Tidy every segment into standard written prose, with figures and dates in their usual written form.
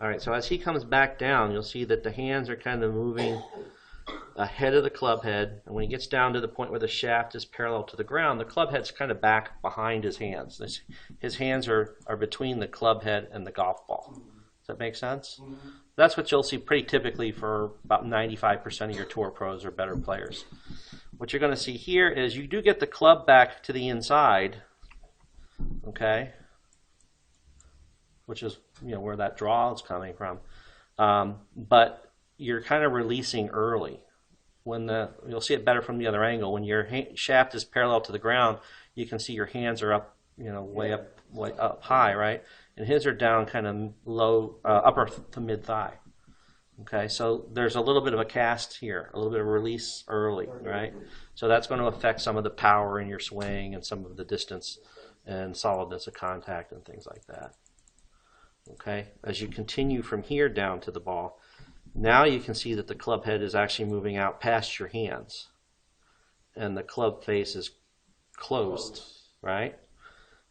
All right, so as he comes back down, you'll see that the hands are kind of moving ahead of the club head, and when he gets down to the point where the shaft is parallel to the ground, the club head's kind of back behind his hands. His hands are between the club head and the golf ball. Does that make sense? That's what you'll see pretty typically for about 95% of your tour pros or better players. What you're going to see here is you do get the club back to the inside, okay, which is where that draw is coming from, but you're kind of releasing early. You'll see it better from the other angle. When your shaft is parallel to the ground, you can see your hands are up, way up high, right? And his are down kind of low, upper to mid thigh. Okay, so there's a little bit of a cast here, a little bit of release early, right? So that's going to affect some of the power in your swing and some of the distance and solidness of contact and things like that. Okay, as you continue from here down to the ball, now you can see that the club head is actually moving out past your hands and the club face is closed, right?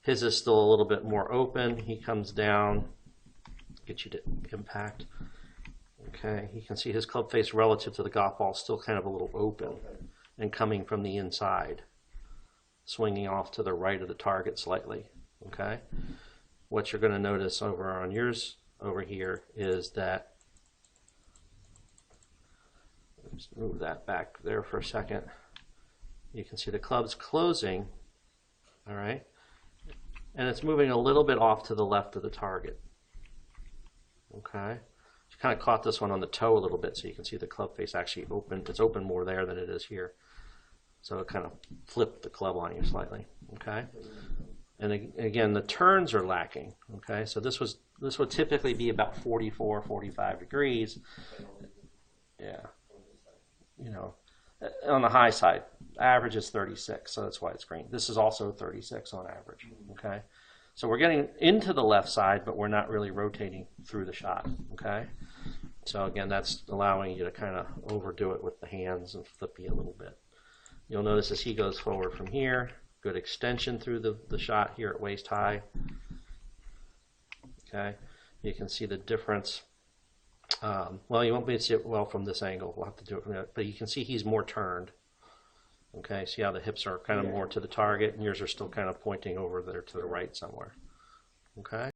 His is still a little bit more open. He comes down, get you to impact. Okay, you can see his club face relative to the golf ball is still kind of a little open and coming from the inside, swinging off to the right of the target slightly. Okay, what you're going to notice over on yours over here is that, let's move that back there for a second. You can see the club's closing, all right, and it's moving a little bit off to the left of the target. Okay, you kind of caught this one on the toe a little bit, so you can see the club face actually open. It's open more there than it is here, so it kind of flipped the club on you slightly. Okay, and again, the turns are lacking. Okay, so this would typically be about 44, 45 degrees. Yeah. On the high side, average is 36, so that's why it's green. This is also 36 on average, okay? So we're getting into the left side, but we're not really rotating through the shot, okay? So again, that's allowing you to kind of overdo it with the hands and flip you a little bit. You'll notice as he goes forward from here, good extension through the shot here at waist high, okay? You can see the difference. Well, you won't be able to see it well from this angle. We'll have to do it from there. But you can see he's more turned. Okay, see how the hips are kind of more to the target, and yours are still kind of pointing over there to the right somewhere. Okay.